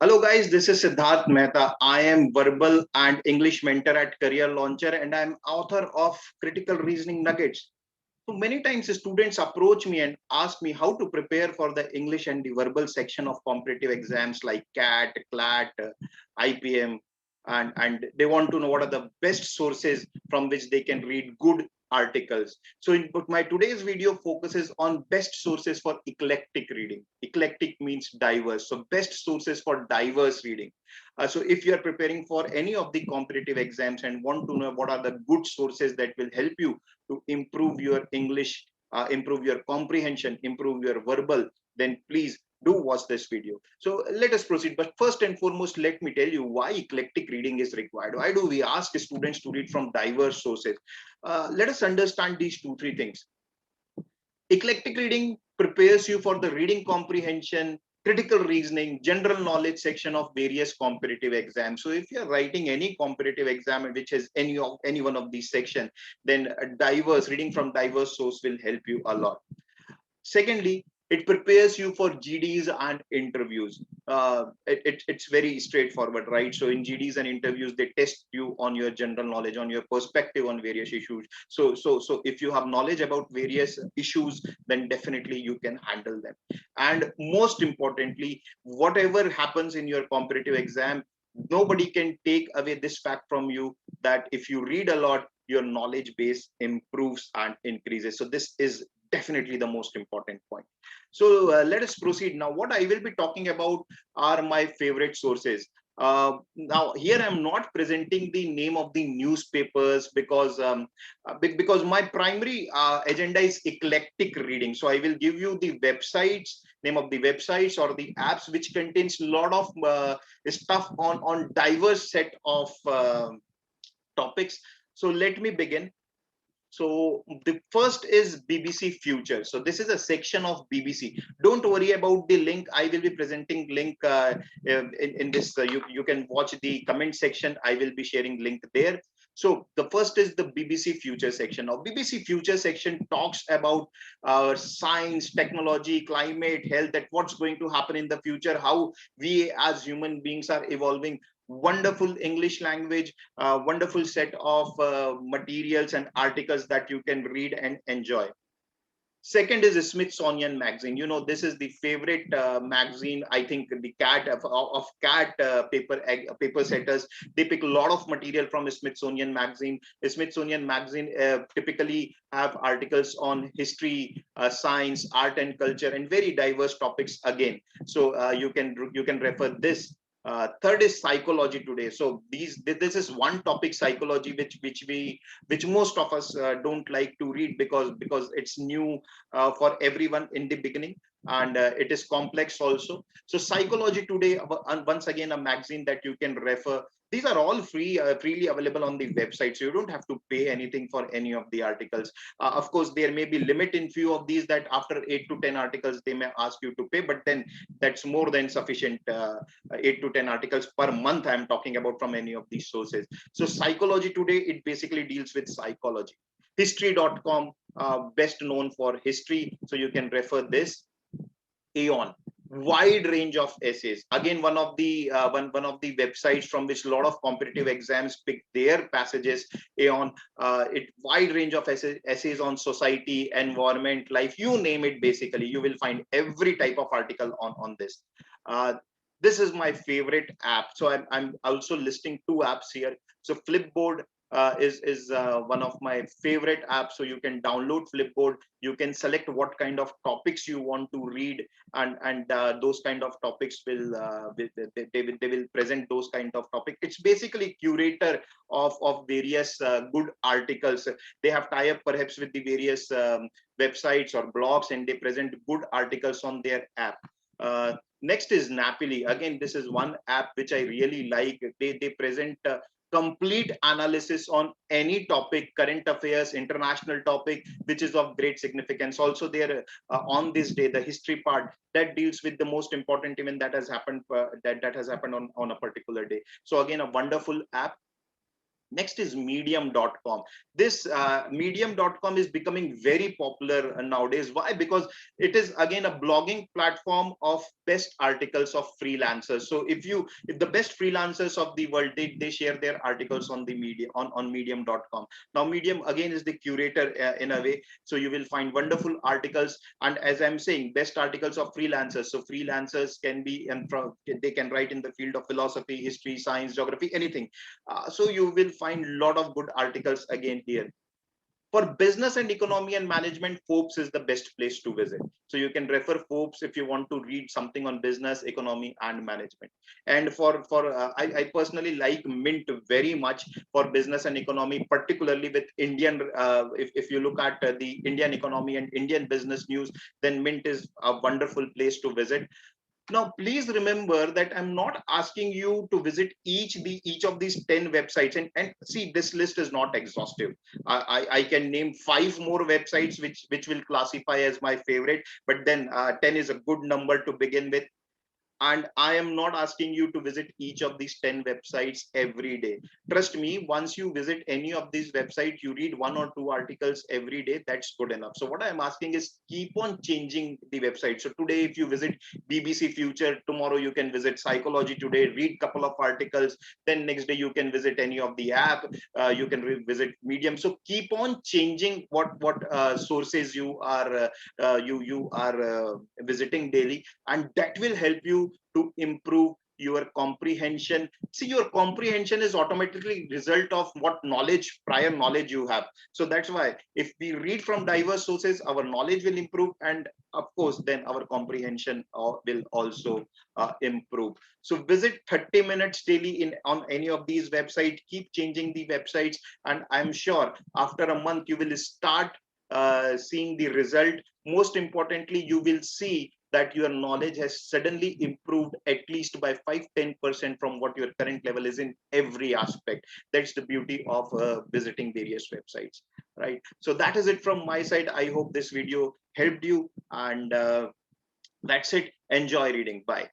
Hello guys, this is Siddharth Mehta. I am verbal and English mentor at Career Launcher and I am author of Critical Reasoning Nuggets. So many times students approach me and ask me how to prepare for the English and the verbal section of competitive exams like CAT, CLAT, IPM, and they want to know what are the best sources from which they can read good articles. So but my today's video focuses on best sources for eclectic reading. Eclectic means diverse. So best sources for diverse reading. So if you are preparing for any of the competitive exams and want to know what are the good sources that will help you to improve your English, improve your comprehension, improve your verbal, then please do watch this video. So let us proceed. But first and foremost, let me tell you why eclectic reading is required. Why do we ask students to read from diverse sources? Let us understand these two, three things. Eclectic reading prepares you for the reading comprehension, critical reasoning, general knowledge section of various competitive exams. So if you're writing any competitive exam which has any one of these sections, then diverse reading from diverse source will help you a lot. Secondly, it prepares you for GDs and interviews. It's very straightforward, right? So in GDs and interviews, they test you on your general knowledge, on your perspective on various issues. So if you have knowledge about various issues, then definitely you can handle them. And most importantly, whatever happens in your competitive exam, nobody can take away this fact from you that if you read a lot, your knowledge base improves and increases. So this is definitely the most important point. So let us proceed. Now, what I will be talking about are my favorite sources. Now, here I'm not presenting the name of the newspapers because my primary agenda is eclectic reading. So I will give you the websites, name of the websites or the apps which contains a lot of stuff on diverse set of topics. So let me begin. So the first is BBC Future. So this is a section of BBC. Don't worry about the link. I will be presenting link in this. You can watch the comment section. I will be sharing link there. So the first is the BBC Future section. Now BBC Future section talks about science, technology, climate, health, that what's going to happen in the future, how we as human beings are evolving. Wonderful English language, wonderful set of materials and articles that you can read and enjoy. Second is the Smithsonian Magazine. You know, this is the favorite magazine. I think the cat of cat paper setters. They pick a lot of material from Smithsonian Magazine. The Smithsonian Magazine typically have articles on history, science, art and culture, and very diverse topics again. So you can refer this. Third is Psychology Today. So this is one topic, psychology, which most of us don't like to read because it's new for everyone in the beginning, and it is complex also. So Psychology Today, once again a magazine that you can refer. These are all freely available on the website, so you don't have to pay anything for any of the articles. Of course, there may be limit in few of these, that after 8 to 10 articles they may ask you to pay, but then that's more than sufficient. 8 to 10 articles per month I'm talking about from any of these sources. So Psychology Today, it basically deals with psychology. History.com, best known for history, so you can refer this. Aeon, wide range of essays. Again, one of the websites from which a lot of competitive exams pick their passages. Aeon, it wide range of essays on society, environment, life, you name it. Basically, you will find every type of article on this. Uh, this is my favorite app. So I'm also listing two apps here. So Flipboard is one of my favorite apps. So you can download Flipboard. You can select what kind of topics you want to read, and those kind of topics they will present those kind of topic. It's basically curator of various good articles. They have tie up perhaps with the various websites or blogs, and they present good articles on their app. Next is Napoli. Again, this is one app which I really like. They present complete analysis on any topic, current affairs, international topic, which is of great significance. Also, there on this day, the history part that deals with the most important event that has happened, that has happened on a particular day. So again, a wonderful app. Next is medium.com. This medium.com is becoming very popular nowadays. Why? Because it is again a blogging platform of best articles of freelancers. So if the best freelancers of the world, they share their articles on the media on medium.com. Now medium again is the curator in a way. So you will find wonderful articles, and as I'm saying, best articles of freelancers. So freelancers can be, and they can write in the field of philosophy, history, science, geography, anything. So you will find a lot of good articles again here. For business and economy and management, Forbes is the best place to visit. So you can refer Forbes if you want to read something on business, economy, and management. And I personally like Mint very much for business and economy, particularly with Indian. If you look at the Indian economy and Indian business news, then Mint is a wonderful place to visit. Now, please remember that I'm not asking you to visit each of these 10 websites. And see, this list is not exhaustive. I can name 5 more websites which will classify as my favorite, but then 10 is a good number to begin with. And I am not asking you to visit each of these 10 websites every day. Trust me, once you visit any of these websites, you read 1 or 2 articles every day, that's good enough. So what I'm asking is keep on changing the website. So today, if you visit BBC Future, tomorrow you can visit Psychology Today, read couple of articles, then next day you can visit any of the app, you can visit Medium. So keep on changing what sources you are visiting daily, and that will help you to improve your comprehension. See, your comprehension is automatically result of what knowledge, prior knowledge you have. So that's why if we read from diverse sources, our knowledge will improve, and of course then our comprehension will also improve. So visit 30 minutes daily in on any of these websites, keep changing the websites, and I'm sure after a month you will start seeing the result. Most importantly, you will see that your knowledge has suddenly improved at least by 5-10% from what your current level is in every aspect. That's the beauty of visiting various websites, right? So that is it from my side. I hope this video helped you, and that's it. Enjoy reading. Bye.